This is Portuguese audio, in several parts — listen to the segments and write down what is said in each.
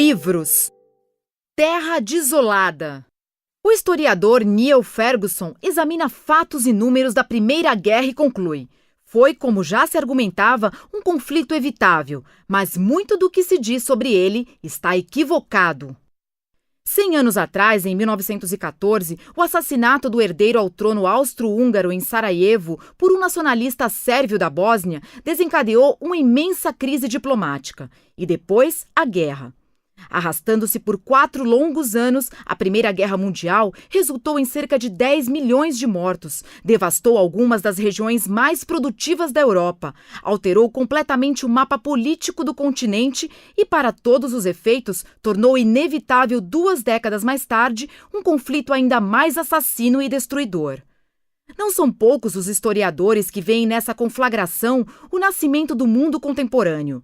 Livros. Terra Desolada. O historiador Niall Ferguson examina fatos e números da Primeira Guerra e conclui: foi, como já se argumentava, um conflito evitável, mas muito do que se diz sobre ele está equivocado. 100 anos atrás, em 1914, o assassinato do herdeiro ao trono austro-húngaro em Sarajevo por um nacionalista sérvio da Bósnia desencadeou uma imensa crise diplomática e depois a guerra. Arrastando-se por 4 longos anos, a Primeira Guerra Mundial resultou em cerca de 10 milhões de mortos, devastou algumas das regiões mais produtivas da Europa, alterou completamente o mapa político do continente e, para todos os efeitos, tornou inevitável 2 décadas mais tarde um conflito ainda mais assassino e destruidor. Não são poucos os historiadores que veem nessa conflagração o nascimento do mundo contemporâneo.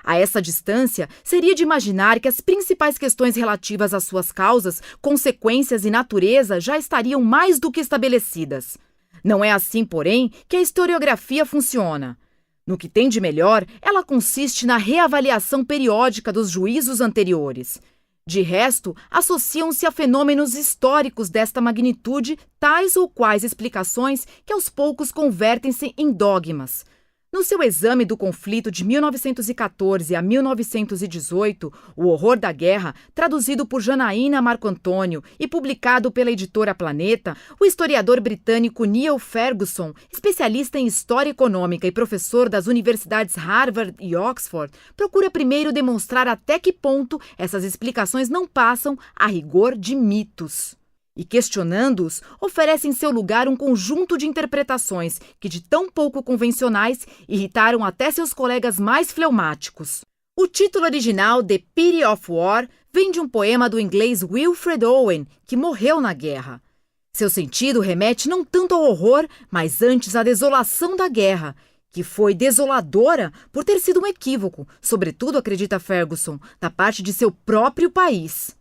A essa distância, seria de imaginar que as principais questões relativas às suas causas, consequências e natureza já estariam mais do que estabelecidas. Não é assim, porém, que a historiografia funciona. No que tem de melhor, ela consiste na reavaliação periódica dos juízos anteriores. De resto, associam-se a fenômenos históricos desta magnitude tais ou quais explicações que aos poucos convertem-se em dogmas. No seu exame do conflito de 1914 a 1918, O Horror da Guerra, traduzido por Janaína Marco Antônio e publicado pela editora Planeta, o historiador britânico Niall Ferguson, especialista em história econômica e professor das universidades Harvard e Oxford, procura primeiro demonstrar até que ponto essas explicações não passam, a rigor, de mitos. E, questionando-os, oferece em seu lugar um conjunto de interpretações que, de tão pouco convencionais, irritaram até seus colegas mais fleumáticos. O título original, The Pity of War, vem de um poema do inglês Wilfred Owen, que morreu na guerra. Seu sentido remete não tanto ao horror, mas antes à desolação da guerra, que foi desoladora por ter sido um equívoco, sobretudo, acredita Ferguson, da parte de seu próprio país.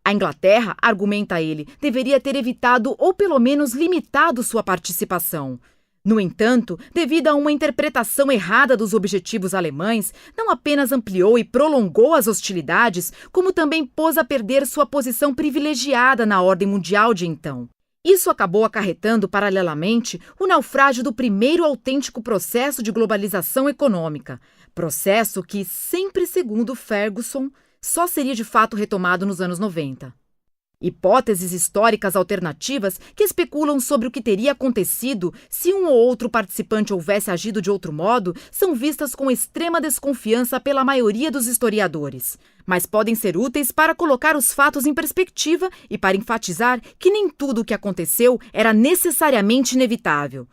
A Inglaterra, argumenta ele, deveria ter evitado ou pelo menos limitado sua participação. No entanto, devido a uma interpretação errada dos objetivos alemães, não apenas ampliou e prolongou as hostilidades, como também pôs a perder sua posição privilegiada na ordem mundial de então. Isso acabou acarretando, paralelamente, o naufrágio do primeiro autêntico processo de globalização econômica, processo que, sempre segundo Ferguson, só seria de fato retomado nos anos 90. Hipóteses históricas alternativas que especulam sobre o que teria acontecido se um ou outro participante houvesse agido de outro modo são vistas com extrema desconfiança pela maioria dos historiadores, mas podem ser úteis para colocar os fatos em perspectiva e para enfatizar que nem tudo o que aconteceu era necessariamente inevitável.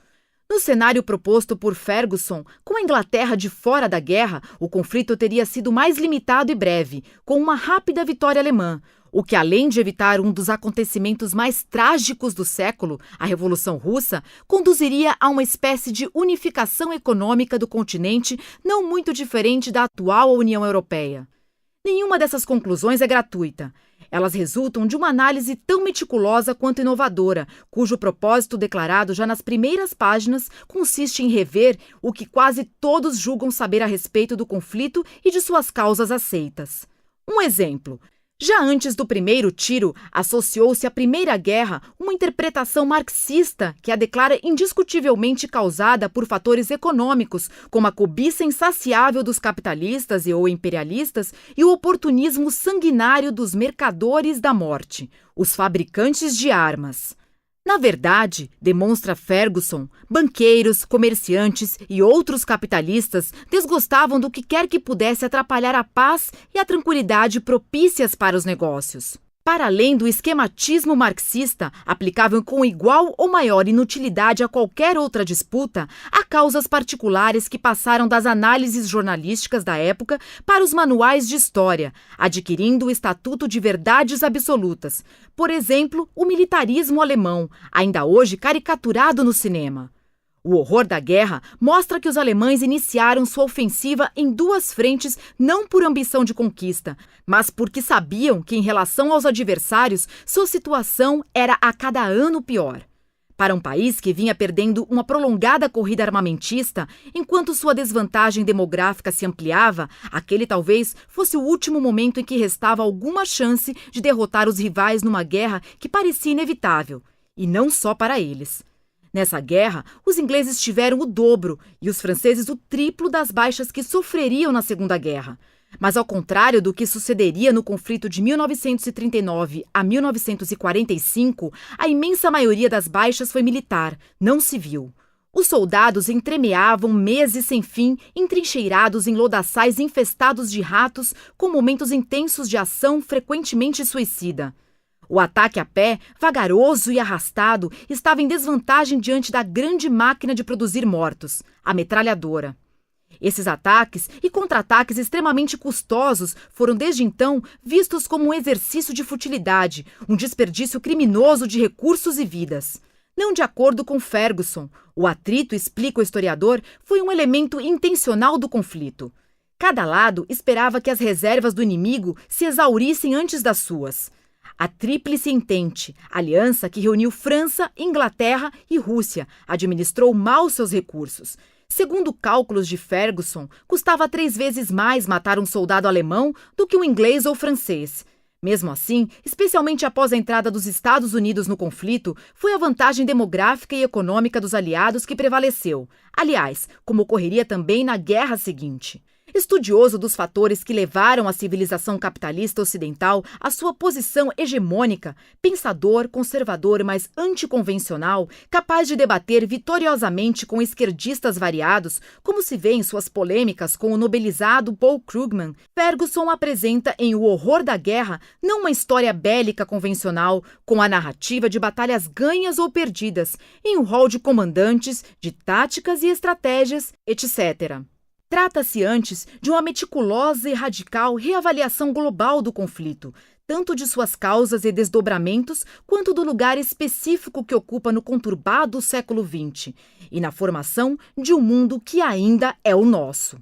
No cenário proposto por Ferguson, com a Inglaterra de fora da guerra, o conflito teria sido mais limitado e breve, com uma rápida vitória alemã, o que, além de evitar um dos acontecimentos mais trágicos do século, a Revolução Russa, conduziria a uma espécie de unificação econômica do continente não muito diferente da atual União Europeia. Nenhuma dessas conclusões é gratuita. Elas resultam de uma análise tão meticulosa quanto inovadora, cujo propósito declarado já nas primeiras páginas consiste em rever o que quase todos julgam saber a respeito do conflito e de suas causas aceitas. Um exemplo. Já antes do primeiro tiro, associou-se à Primeira Guerra uma interpretação marxista que a declara indiscutivelmente causada por fatores econômicos, como a cobiça insaciável dos capitalistas e ou imperialistas e o oportunismo sanguinário dos mercadores da morte, os fabricantes de armas. Na verdade, demonstra Ferguson, banqueiros, comerciantes e outros capitalistas desgostavam do que quer que pudesse atrapalhar a paz e a tranquilidade propícias para os negócios. Para além do esquematismo marxista, aplicável com igual ou maior inutilidade a qualquer outra disputa, há causas particulares que passaram das análises jornalísticas da época para os manuais de história, adquirindo o estatuto de verdades absolutas. Por exemplo, o militarismo alemão, ainda hoje caricaturado no cinema. O Horror da Guerra mostra que os alemães iniciaram sua ofensiva em 2 frentes não por ambição de conquista, mas porque sabiam que, em relação aos adversários, sua situação era a cada ano pior. Para um país que vinha perdendo uma prolongada corrida armamentista, enquanto sua desvantagem demográfica se ampliava, aquele talvez fosse o último momento em que restava alguma chance de derrotar os rivais numa guerra que parecia inevitável. E não só para eles. Nessa guerra, os ingleses tiveram o dobro e os franceses o triplo das baixas que sofreriam na Segunda Guerra. Mas, ao contrário do que sucederia no conflito de 1939 a 1945, a imensa maioria das baixas foi militar, não civil. Os soldados entremeavam meses sem fim, entrincheirados em lodaçais infestados de ratos, com momentos intensos de ação frequentemente suicida. O ataque a pé, vagaroso e arrastado, estava em desvantagem diante da grande máquina de produzir mortos, a metralhadora. Esses ataques e contra-ataques extremamente custosos foram desde então vistos como um exercício de futilidade, um desperdício criminoso de recursos e vidas. Não de acordo com Ferguson, o atrito, explica o historiador, foi um elemento intencional do conflito. Cada lado esperava que as reservas do inimigo se exaurissem antes das suas. A Tríplice Entente, aliança que reuniu França, Inglaterra e Rússia, administrou mal seus recursos. Segundo cálculos de Ferguson, custava 3 vezes mais matar um soldado alemão do que um inglês ou francês. Mesmo assim, especialmente após a entrada dos Estados Unidos no conflito, foi a vantagem demográfica e econômica dos aliados que prevaleceu. Aliás, como ocorreria também na guerra seguinte. Estudioso dos fatores que levaram a civilização capitalista ocidental à sua posição hegemônica, pensador, conservador, mas anticonvencional, capaz de debater vitoriosamente com esquerdistas variados, como se vê em suas polêmicas com o nobelizado Paul Krugman, Ferguson apresenta em O Horror da Guerra não uma história bélica convencional, com a narrativa de batalhas ganhas ou perdidas, em um rol de comandantes, de táticas e estratégias, etc. Trata-se antes de uma meticulosa e radical reavaliação global do conflito, tanto de suas causas e desdobramentos, quanto do lugar específico que ocupa no conturbado século XX, e na formação de um mundo que ainda é o nosso.